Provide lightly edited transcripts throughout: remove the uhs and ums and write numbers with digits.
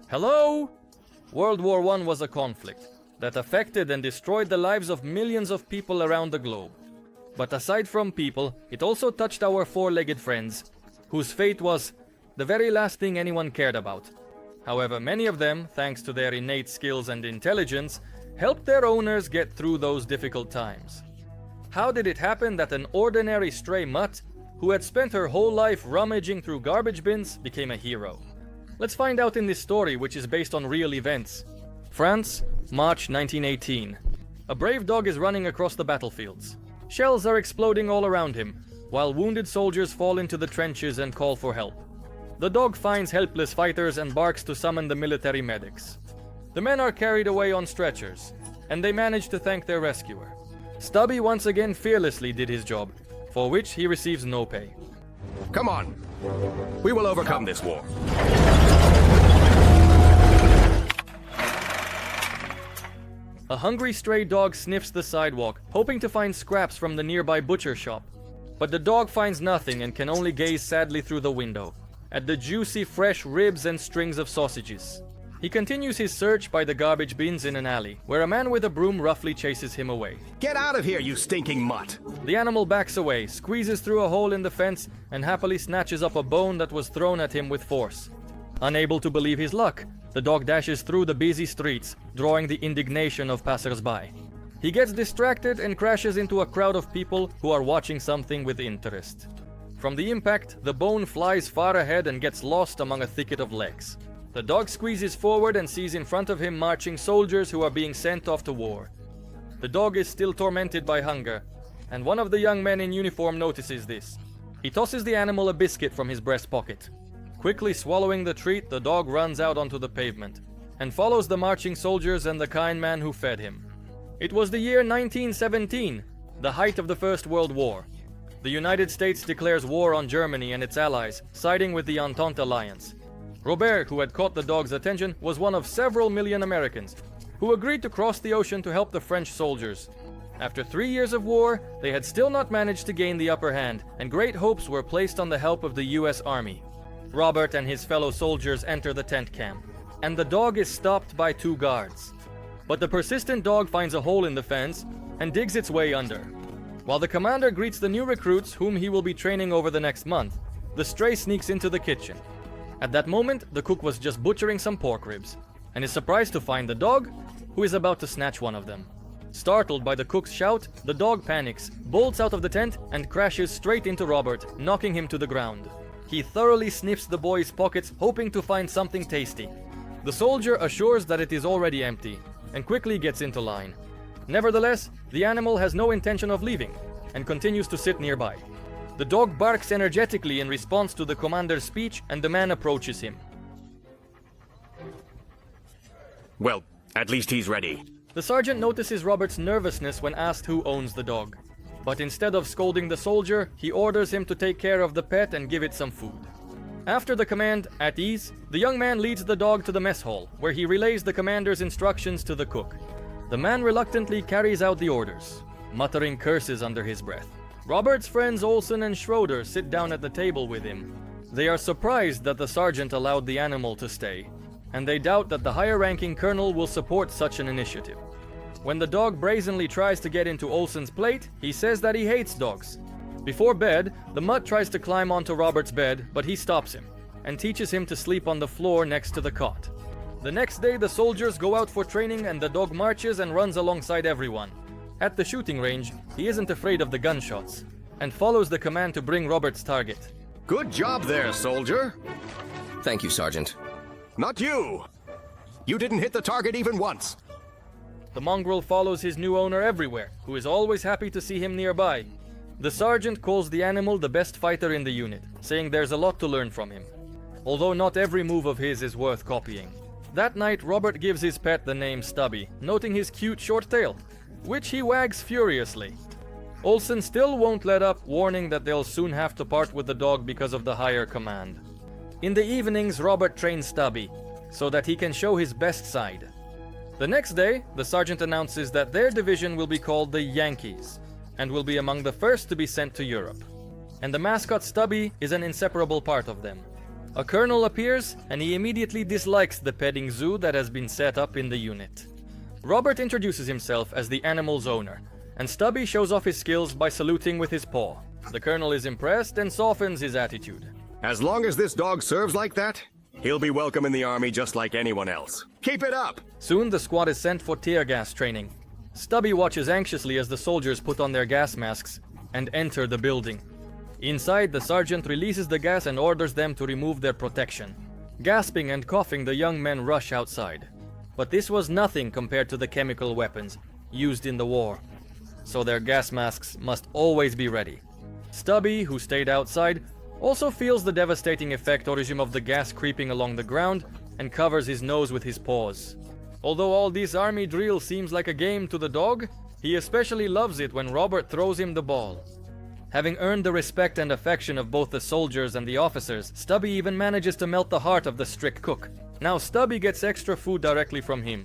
Hello? World War I was a conflict that affected and destroyed the lives of millions of people around the globe. But aside from people, it also touched our four-legged friends, whose fate was the very last thing anyone cared about. However, many of them, thanks to their innate skills and intelligence, helped their owners get through those difficult times. How did it happen that an ordinary stray mutt, who had spent her whole life rummaging through garbage bins, became a hero? Let's find out in this story, which is based on real events. France, March 1918. A brave dog is running across the battlefields. Shells are exploding all around him, while wounded soldiers fall into the trenches and call for help. The dog finds helpless fighters and barks to summon the military medics. The men are carried away on stretchers, and they manage to thank their rescuer. Stubby once again fearlessly did his job, for which he receives no pay. Come on. We will overcome this war. A hungry stray dog sniffs the sidewalk, hoping to find scraps from the nearby butcher shop. But the dog finds nothing and can only gaze sadly through the window at the juicy fresh ribs and strings of sausages. He continues his search by the garbage bins in an alley, where a man with a broom roughly chases him away. Get out of here, you stinking mutt! The animal backs away, squeezes through a hole in the fence, and happily snatches up a bone that was thrown at him with force. Unable to believe his luck, the dog dashes through the busy streets, drawing the indignation of passers-by. He gets distracted and crashes into a crowd of people who are watching something with interest. From the impact, the bone flies far ahead and gets lost among a thicket of legs. The dog squeezes forward and sees in front of him marching soldiers who are being sent off to war. The dog is still tormented by hunger, and one of the young men in uniform notices this. He tosses the animal a biscuit from his breast pocket. Quickly swallowing the treat, the dog runs out onto the pavement and follows the marching soldiers and the kind man who fed him. It was the year 1917, the height of the First World War. The United States declares war on Germany and its allies, siding with the Entente Alliance. Robert, who had caught the dog's attention, was one of several million Americans who agreed to cross the ocean to help the French soldiers. After 3 years of war, they had still not managed to gain the upper hand, and great hopes were placed on the help of the US Army. Robert and his fellow soldiers enter the tent camp, and the dog is stopped by 2 guards. But the persistent dog finds a hole in the fence and digs its way under. While the commander greets the new recruits whom he will be training over the next month, the stray sneaks into the kitchen. At that moment, the cook was just butchering some pork ribs, and is surprised to find the dog, who is about to snatch one of them. Startled by the cook's shout, the dog panics, bolts out of the tent, and crashes straight into Robert, knocking him to the ground. He thoroughly sniffs the boy's pockets, hoping to find something tasty. The soldier assures that it is already empty, and quickly gets into line. Nevertheless, the animal has no intention of leaving, and continues to sit nearby. The dog barks energetically in response to the commander's speech, and the man approaches him. Well, at least he's ready. The sergeant notices Robert's nervousness when asked who owns the dog. But instead of scolding the soldier, he orders him to take care of the pet and give it some food. After the command, at ease, the young man leads the dog to the mess hall, where he relays the commander's instructions to the cook. The man reluctantly carries out the orders, muttering curses under his breath. Robert's friends Olsen and Schroeder sit down at the table with him. They are surprised that the sergeant allowed the animal to stay, and they doubt that the higher-ranking colonel will support such an initiative. When the dog brazenly tries to get into Olsen's plate, he says that he hates dogs. Before bed, the mutt tries to climb onto Robert's bed, but he stops him, and teaches him to sleep on the floor next to the cot. The next day, the soldiers go out for training, and the dog marches and runs alongside everyone. At the shooting range, he isn't afraid of the gunshots, and follows the command to bring Robert's target. Good job there, soldier. Thank you, Sergeant. Not you! You didn't hit the target even once. The mongrel follows his new owner everywhere, who is always happy to see him nearby. The sergeant calls the animal the best fighter in the unit, saying there's a lot to learn from him, although not every move of his is worth copying. That night, Robert gives his pet the name Stubby, noting his cute short tail, which he wags furiously. Olsen still won't let up, warning that they'll soon have to part with the dog because of the higher command. In the evenings, Robert trains Stubby, so that he can show his best side. The next day, the sergeant announces that their division will be called the Yankees, and will be among the first to be sent to Europe. And the mascot Stubby is an inseparable part of them. A colonel appears, and he immediately dislikes the petting zoo that has been set up in the unit. Robert introduces himself as the animal's owner, and Stubby shows off his skills by saluting with his paw. The colonel is impressed and softens his attitude. As long as this dog serves like that, he'll be welcome in the army just like anyone else. Keep it up! Soon the squad is sent for tear gas training. Stubby watches anxiously as the soldiers put on their gas masks and enter the building. Inside, the sergeant releases the gas and orders them to remove their protection. Gasping and coughing, the young men rush outside. But this was nothing compared to the chemical weapons used in the war, so their gas masks must always be ready. Stubby, who stayed outside, also feels the devastating effect of the gas creeping along the ground and covers his nose with his paws. Although all this army drill seems like a game to the dog, he especially loves it when Robert throws him the ball. Having earned the respect and affection of both the soldiers and the officers, Stubby even manages to melt the heart of the strict cook. Now Stubby gets extra food directly from him.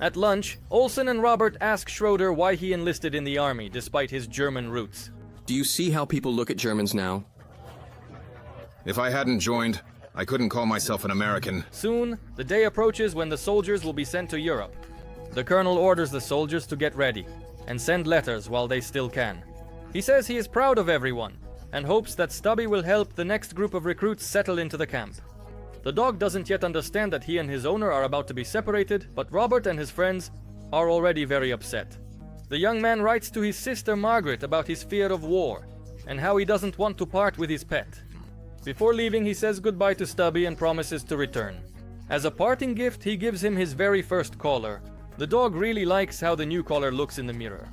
At lunch, Olsen and Robert ask Schroeder why he enlisted in the army despite his German roots. Do you see how people look at Germans now? If I hadn't joined, I couldn't call myself an American. Soon, the day approaches when the soldiers will be sent to Europe. The colonel orders the soldiers to get ready and send letters while they still can. He says he is proud of everyone and hopes that Stubby will help the next group of recruits settle into the camp. The dog doesn't yet understand that he and his owner are about to be separated, but Robert and his friends are already very upset. The young man writes to his sister Margaret about his fear of war and how he doesn't want to part with his pet. Before leaving, he says goodbye to Stubby and promises to return. As a parting gift, he gives him his very first collar. The dog really likes how the new collar looks in the mirror.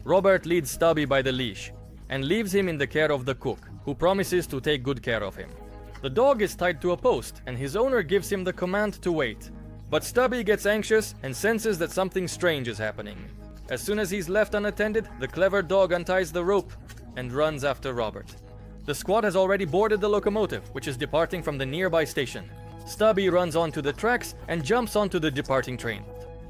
Robert leads Stubby by the leash and leaves him in the care of the cook, who promises to take good care of him. The dog is tied to a post, and his owner gives him the command to wait. But Stubby gets anxious and senses that something strange is happening. As soon as he's left unattended, the clever dog unties the rope and runs after Robert. The squad has already boarded the locomotive, which is departing from the nearby station. Stubby runs onto the tracks and jumps onto the departing train.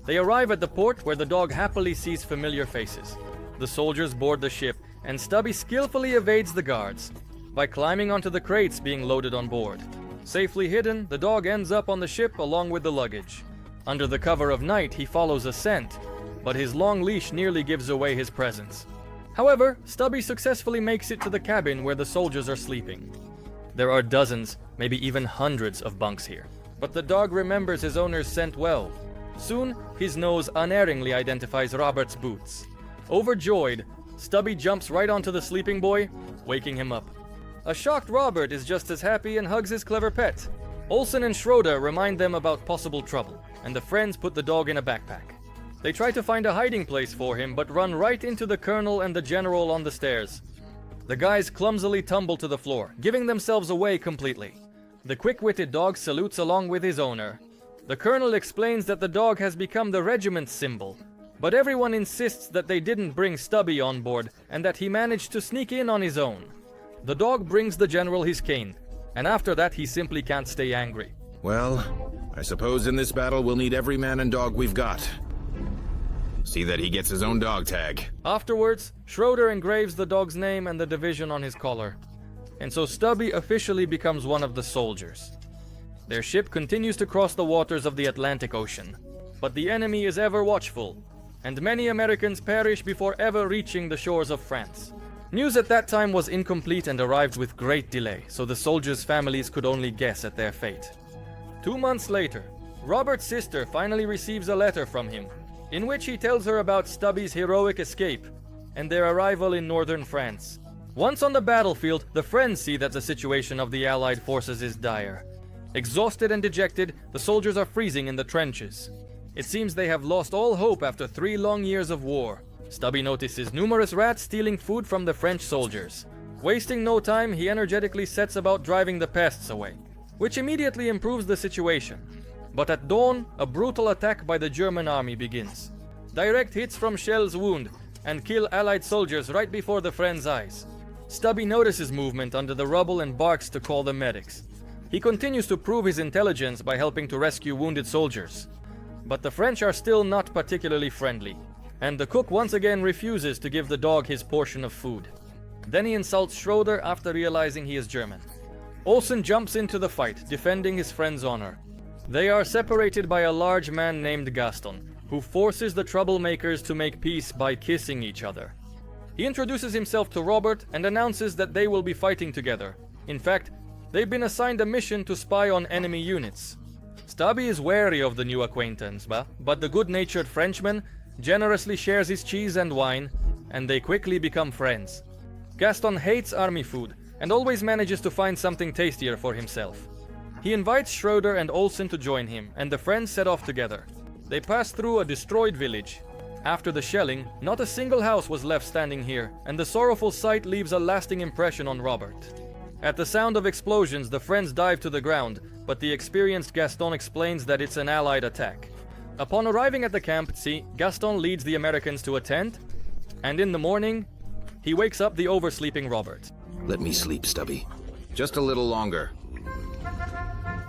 They arrive at the port where the dog happily sees familiar faces. The soldiers board the ship, and Stubby skillfully evades the guards by climbing onto the crates being loaded on board. Safely hidden, the dog ends up on the ship along with the luggage. Under the cover of night, he follows a scent, but his long leash nearly gives away his presence. However, Stubby successfully makes it to the cabin where the soldiers are sleeping. There are dozens, maybe even hundreds of bunks here, but the dog remembers his owner's scent well. Soon, his nose unerringly identifies Robert's boots. Overjoyed, Stubby jumps right onto the sleeping boy, waking him up. A shocked Robert is just as happy and hugs his clever pet. Olsen and Schroeder remind them about possible trouble, and the friends put the dog in a backpack. They try to find a hiding place for him, but run right into the colonel and the general on the stairs. The guys clumsily tumble to the floor, giving themselves away completely. The quick-witted dog salutes along with his owner. The colonel explains that the dog has become the regiment's symbol, but everyone insists that they didn't bring Stubby on board and that he managed to sneak in on his own. The dog brings the general his cane, and after that he simply can't stay angry. Well, I suppose in this battle we'll need every man and dog we've got. See that he gets his own dog tag. Afterwards, Schroeder engraves the dog's name and the division on his collar, and so Stubby officially becomes one of the soldiers. Their ship continues to cross the waters of the Atlantic Ocean, but the enemy is ever watchful, and many Americans perish before ever reaching the shores of France. News at that time was incomplete and arrived with great delay, so the soldiers' families could only guess at their fate. 2 months later, Robert's sister finally receives a letter from him, in which he tells her about Stubby's heroic escape and their arrival in northern France. Once on the battlefield, the friends see that the situation of the Allied forces is dire. Exhausted and dejected, the soldiers are freezing in the trenches. It seems they have lost all hope after 3 long years of war. Stubby notices numerous rats stealing food from the French soldiers. Wasting no time, he energetically sets about driving the pests away, which immediately improves the situation. But at dawn, a brutal attack by the German army begins. Direct hits from shells wound and kill Allied soldiers right before the friends' eyes. Stubby notices movement under the rubble and barks to call the medics. He continues to prove his intelligence by helping to rescue wounded soldiers. But the French are still not particularly friendly, and the cook once again refuses to give the dog his portion of food. Then he insults Schroeder after realizing he is German. Olsen jumps into the fight, defending his friend's honor. They are separated by a large man named Gaston, who forces the troublemakers to make peace by kissing each other. He introduces himself to Robert and announces that they will be fighting together. In fact, they've been assigned a mission to spy on enemy units. Stubby is wary of the new acquaintance, but the good-natured Frenchman generously shares his cheese and wine, and they quickly become friends. Gaston hates army food and always manages to find something tastier for himself. He invites Schroeder and Olsen to join him, and the friends set off together. They pass through a destroyed village. After the shelling, not a single house was left standing here, and the sorrowful sight leaves a lasting impression on Robert. At the sound of explosions, the friends dive to the ground, but the experienced Gaston explains that it's an Allied attack. Upon arriving at the camp, Gaston leads the Americans to a tent, and in the morning, he wakes up the oversleeping Robert. Let me sleep, Stubby. Just a little longer.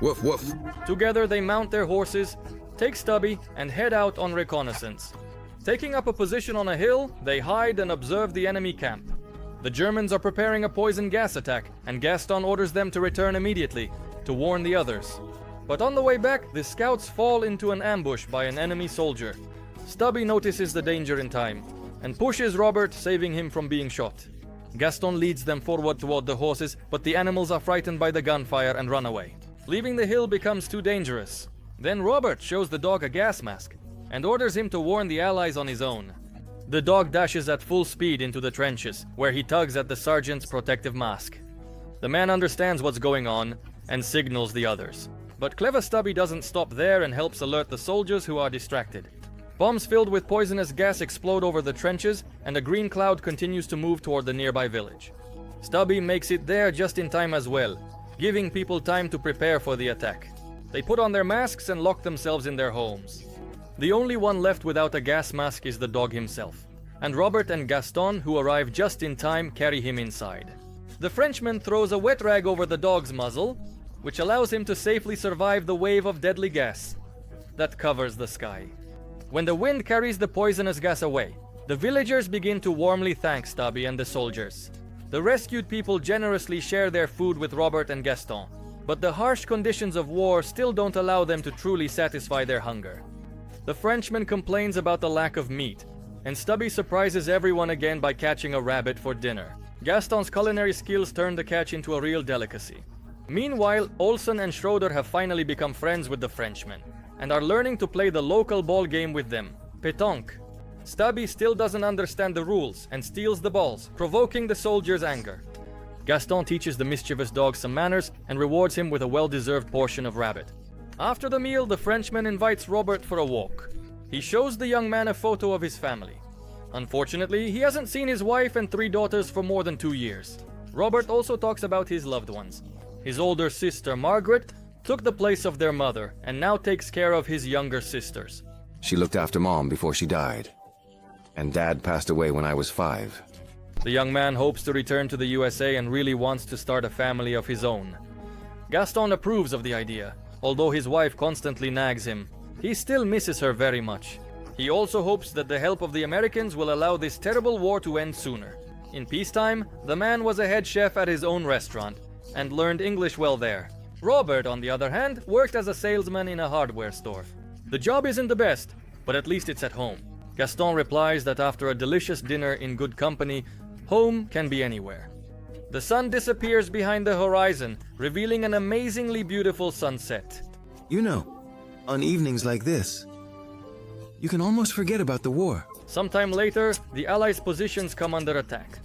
Woof, woof. Together they mount their horses, take Stubby, and head out on reconnaissance. Taking up a position on a hill, they hide and observe the enemy camp. The Germans are preparing a poison gas attack, and Gaston orders them to return immediately, to warn the others. But on the way back, the scouts fall into an ambush by an enemy soldier. Stubby notices the danger in time, and pushes Robert, saving him from being shot. Gaston leads them forward toward the horses, but the animals are frightened by the gunfire and run away. Leaving the hill becomes too dangerous. Then Robert shows the dog a gas mask, and orders him to warn the Allies on his own. The dog dashes at full speed into the trenches, where he tugs at the sergeant's protective mask. The man understands what's going on, and signals the others. But clever Stubby doesn't stop there and helps alert the soldiers who are distracted. Bombs filled with poisonous gas explode over the trenches, and a green cloud continues to move toward the nearby village. Stubby makes it there just in time as well, giving people time to prepare for the attack. They put on their masks and lock themselves in their homes. The only one left without a gas mask is the dog himself, and Robert and Gaston, who arrive just in time, carry him inside. The Frenchman throws a wet rag over the dog's muzzle, which allows him to safely survive the wave of deadly gas that covers the sky. When the wind carries the poisonous gas away, the villagers begin to warmly thank Stubby and the soldiers. The rescued people generously share their food with Robert and Gaston, but the harsh conditions of war still don't allow them to truly satisfy their hunger. The Frenchman complains about the lack of meat, and Stubby surprises everyone again by catching a rabbit for dinner. Gaston's culinary skills turn the catch into a real delicacy. Meanwhile, Olsen and Schroeder have finally become friends with the Frenchmen, and are learning to play the local ball game with them, pétanque. Stubby still doesn't understand the rules and steals the balls, provoking the soldiers' anger. Gaston teaches the mischievous dog some manners and rewards him with a well-deserved portion of rabbit. After the meal, the Frenchman invites Robert for a walk. He shows the young man a photo of his family. Unfortunately, he hasn't seen his wife and 3 daughters for more than 2 years. Robert also talks about his loved ones. His older sister, Margaret, took the place of their mother and now takes care of his younger sisters. She looked after Mom before she died. And Dad passed away when I was 5. The young man hopes to return to the USA and really wants to start a family of his own. Gaston approves of the idea, although his wife constantly nags him. He still misses her very much. He also hopes that the help of the Americans will allow this terrible war to end sooner. In peacetime, the man was a head chef at his own restaurant and learned English well there. Robert, on the other hand, worked as a salesman in a hardware store. The job isn't the best, but at least it's at home. Gaston replies that after a delicious dinner in good company, home can be anywhere. The sun disappears behind the horizon, revealing an amazingly beautiful sunset. You know, on evenings like this, you can almost forget about the war. Sometime later, the Allies' positions come under attack.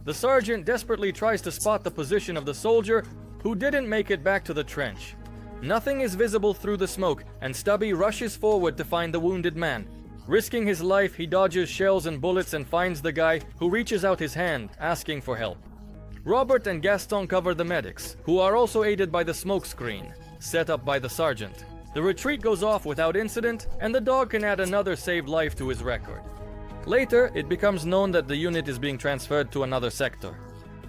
The sergeant desperately tries to spot the position of the soldier who didn't make it back to the trench. Nothing is visible through the smoke, and Stubby rushes forward to find the wounded man. Risking his life, he dodges shells and bullets and finds the guy, who reaches out his hand, asking for help. Robert and Gaston cover the medics, who are also aided by the smoke screen, set up by the sergeant. The retreat goes off without incident, and the dog can add another saved life to his record. Later, it becomes known that the unit is being transferred to another sector.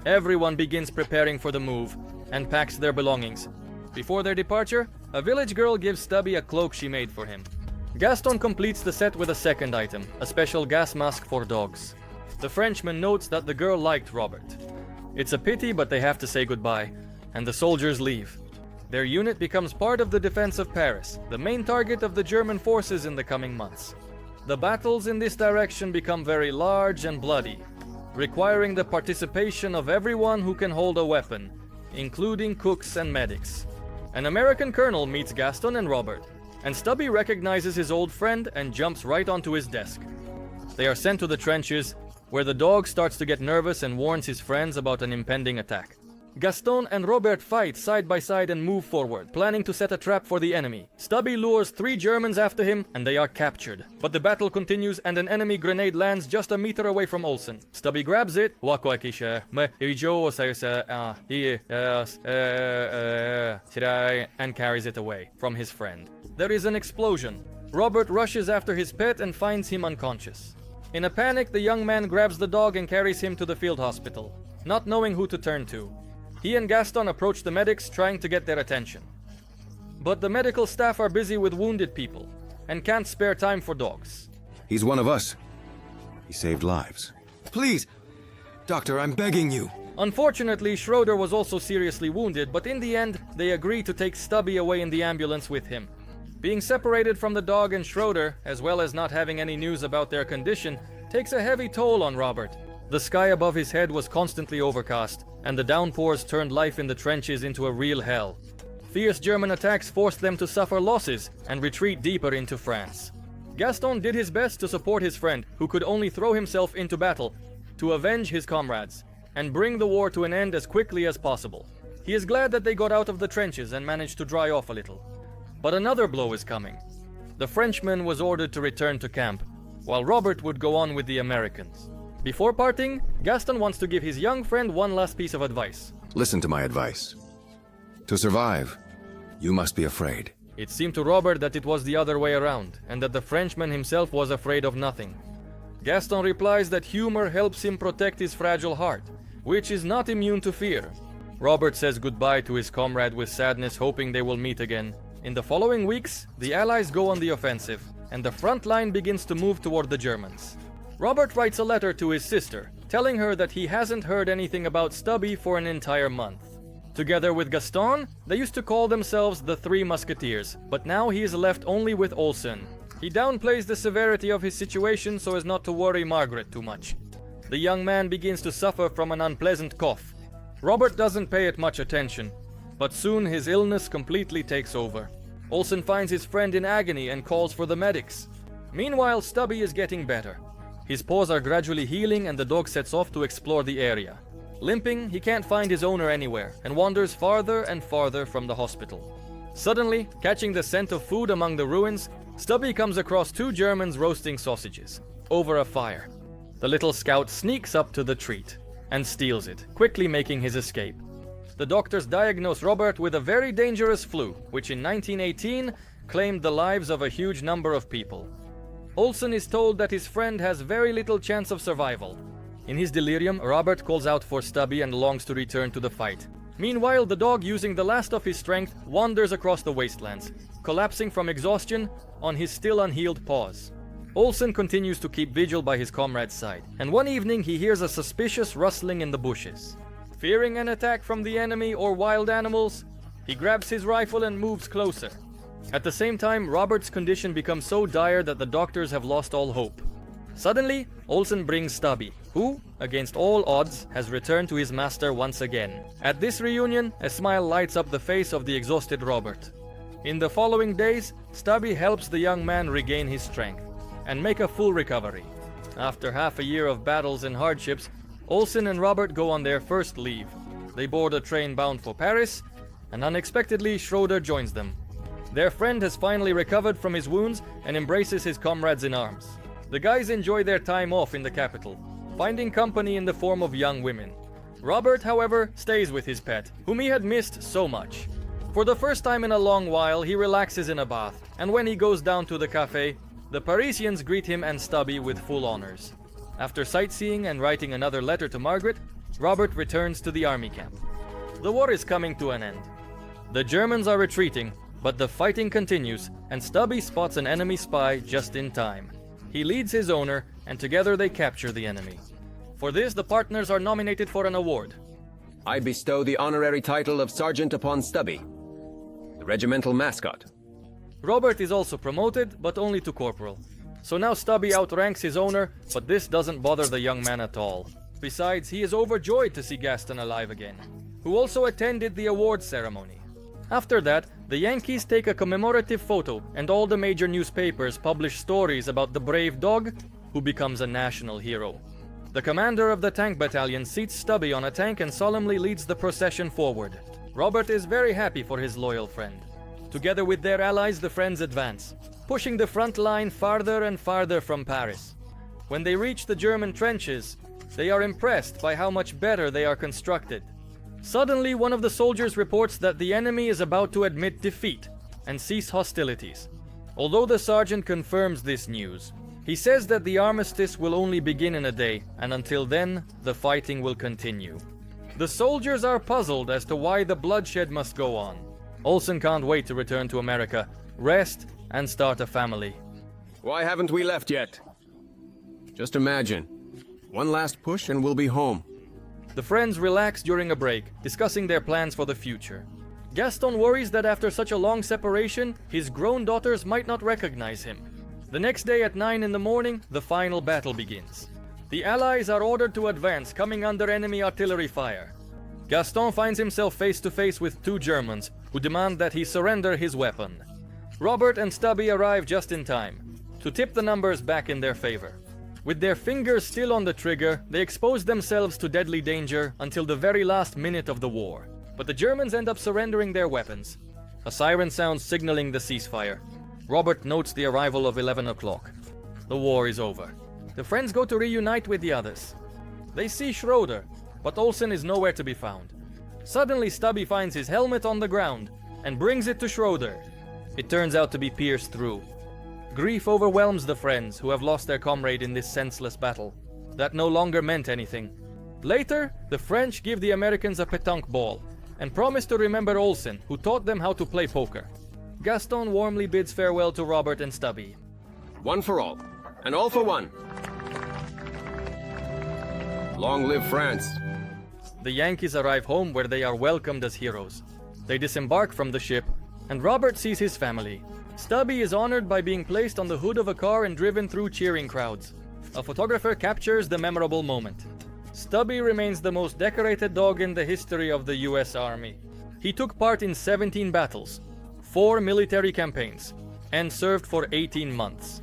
Everyone begins preparing for the move, and packs their belongings. Before their departure, a village girl gives Stubby a cloak she made for him. Gaston completes the set with a second item, a special gas mask for dogs. The Frenchman notes that the girl liked Robert. It's a pity, but they have to say goodbye, and the soldiers leave. Their unit becomes part of the defense of Paris, the main target of the German forces in the coming months. The battles in this direction become very large and bloody, requiring the participation of everyone who can hold a weapon, including cooks and medics. An American colonel meets Gaston and Robert, and Stubby recognizes his old friend and jumps right onto his desk. They are sent to the trenches, where the dog starts to get nervous and warns his friends about an impending attack. Gaston and Robert fight side by side and move forward, planning to set a trap for the enemy. Stubby lures 3 Germans after him, and they are captured. But the battle continues, and an enemy grenade lands just a meter away from Olsen. Stubby grabs it, and carries it away from his friend. There is an explosion. Robert rushes after his pet and finds him unconscious. In a panic, the young man grabs the dog and carries him to the field hospital, not knowing who to turn to. He and Gaston approach the medics, trying to get their attention. But the medical staff are busy with wounded people and can't spare time for dogs. He's one of us. He saved lives. Please! Doctor, I'm begging you. Unfortunately, Schroeder was also seriously wounded, but in the end, they agree to take Stubby away in the ambulance with him. Being separated from the dog and Schroeder, as well as not having any news about their condition, takes a heavy toll on Robert. The sky above his head was constantly overcast, and the downpours turned life in the trenches into a real hell. Fierce German attacks forced them to suffer losses and retreat deeper into France. Gaston did his best to support his friend, who could only throw himself into battle, to avenge his comrades, and bring the war to an end as quickly as possible. He is glad that they got out of the trenches and managed to dry off a little. But another blow is coming. The Frenchman was ordered to return to camp, while Robert would go on with the Americans. Before parting, Gaston wants to give his young friend one last piece of advice. Listen to my advice. To survive, you must be afraid. It seemed to Robert that it was the other way around, and that the Frenchman himself was afraid of nothing. Gaston replies that humor helps him protect his fragile heart, which is not immune to fear. Robert says goodbye to his comrade with sadness, hoping they will meet again. In the following weeks, the Allies go on the offensive, and the front line begins to move toward the Germans. Robert writes a letter to his sister, telling her that he hasn't heard anything about Stubby for an entire month. Together with Gaston, they used to call themselves the 3 Musketeers, but now he is left only with Olsen. He downplays the severity of his situation so as not to worry Margaret too much. The young man begins to suffer from an unpleasant cough. Robert doesn't pay it much attention, but soon his illness completely takes over. Olsen finds his friend in agony and calls for the medics. Meanwhile, Stubby is getting better. His paws are gradually healing and the dog sets off to explore the area. Limping, he can't find his owner anywhere and wanders farther and farther from the hospital. Suddenly, catching the scent of food among the ruins, Stubby comes across 2 Germans roasting sausages over a fire. The little scout sneaks up to the treat and steals it, quickly making his escape. The doctors diagnose Robert with a very dangerous flu, which in 1918 claimed the lives of a huge number of people. Olsen is told that his friend has very little chance of survival. In his delirium, Robert calls out for Stubby and longs to return to the fight. Meanwhile, the dog, using the last of his strength, wanders across the wastelands, collapsing from exhaustion on his still unhealed paws. Olsen continues to keep vigil by his comrade's side, and one evening he hears a suspicious rustling in the bushes. Fearing an attack from the enemy or wild animals, he grabs his rifle and moves closer. At the same time, Robert's condition becomes so dire that the doctors have lost all hope. Suddenly, Olsen brings Stubby, who, against all odds, has returned to his master once again. At this reunion, a smile lights up the face of the exhausted Robert. In the following days, Stubby helps the young man regain his strength and make a full recovery. After half a year of battles and hardships, Olsen and Robert go on their first leave. They board a train bound for Paris, and unexpectedly Schroeder joins them. Their friend has finally recovered from his wounds and embraces his comrades in arms. The guys enjoy their time off in the capital, finding company in the form of young women. Robert, however, stays with his pet, whom he had missed so much. For the first time in a long while, he relaxes in a bath, and when he goes down to the cafe, the Parisians greet him and Stubby with full honors. After sightseeing and writing another letter to Margaret, Robert returns to the army camp. The war is coming to an end. The Germans are retreating, but the fighting continues, and Stubby spots an enemy spy just in time. He leads his owner, and together they capture the enemy. For this, the partners are nominated for an award. I bestow the honorary title of Sergeant upon Stubby, the regimental mascot. Robert is also promoted, but only to corporal. So now Stubby outranks his owner, but this doesn't bother the young man at all. Besides, he is overjoyed to see Gaston alive again, who also attended the awards ceremony. After that, the Yankees take a commemorative photo, and all the major newspapers publish stories about the brave dog who becomes a national hero. The commander of the tank battalion seats Stubby on a tank and solemnly leads the procession forward. Robert is very happy for his loyal friend. Together with their allies, the friends advance, pushing the front line farther and farther from Paris. When they reach the German trenches, they are impressed by how much better they are constructed. Suddenly, one of the soldiers reports that the enemy is about to admit defeat and cease hostilities. Although the sergeant confirms this news, he says that the armistice will only begin in a day, and until then, the fighting will continue. The soldiers are puzzled as to why the bloodshed must go on. Olsen can't wait to return to America, rest, and start a family. Why haven't we left yet? Just imagine. One last push and we'll be home. The friends relax during a break, discussing their plans for the future. Gaston worries that after such a long separation, his grown daughters might not recognize him. The next day at 9 in the morning, the final battle begins. The Allies are ordered to advance, coming under enemy artillery fire. Gaston finds himself face to face with two Germans, who demand that he surrender his weapon. Robert and Stubby arrive just in time, to tip the numbers back in their favor. With their fingers still on the trigger, they expose themselves to deadly danger until the very last minute of the war. But the Germans end up surrendering their weapons. A siren sounds signaling the ceasefire. Robert notes the arrival of 11 o'clock. The war is over. The friends go to reunite with the others. They see Schroeder, but Olsen is nowhere to be found. Suddenly, Stubby finds his helmet on the ground and brings it to Schroeder. It turns out to be pierced through. Grief overwhelms the friends who have lost their comrade in this senseless battle. That no longer meant anything. Later, the French give the Americans a pétanque ball and promise to remember Olsen, who taught them how to play poker. Gaston warmly bids farewell to Robert and Stubby. One for all, and all for one. Long live France. The Yankees arrive home where they are welcomed as heroes. They disembark from the ship, and Robert sees his family. Stubby is honored by being placed on the hood of a car and driven through cheering crowds. A photographer captures the memorable moment. Stubby remains the most decorated dog in the history of the US Army. He took part in 17 battles, 4 military campaigns, and served for 18 months.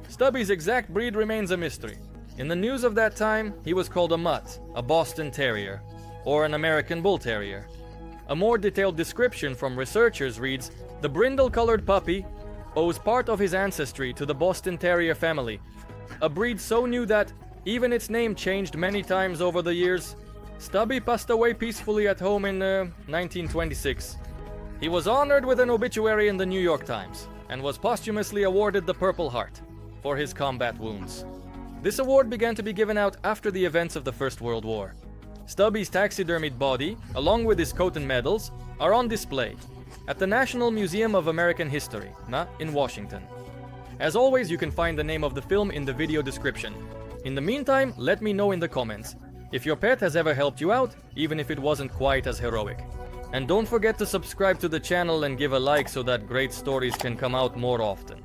Stubby's exact breed remains a mystery. In the news of that time, he was called a mutt, a Boston Terrier, or an American Bull Terrier. A more detailed description from researchers reads, "The brindle-colored puppy owes part of his ancestry to the Boston Terrier family, a breed so new that even its name changed many times over the years. Stubby passed away peacefully at home in 1926. He was honored with an obituary in the New York Times and was posthumously awarded the Purple Heart for his combat wounds. This award began to be given out after the events of the First World War. Stubby's taxidermied body, along with his coat and medals, are on display at the National Museum of American History, in Washington. As always, you can find the name of the film in the video description. In the meantime, let me know in the comments if your pet has ever helped you out, even if it wasn't quite as heroic. And don't forget to subscribe to the channel and give a like so that great stories can come out more often.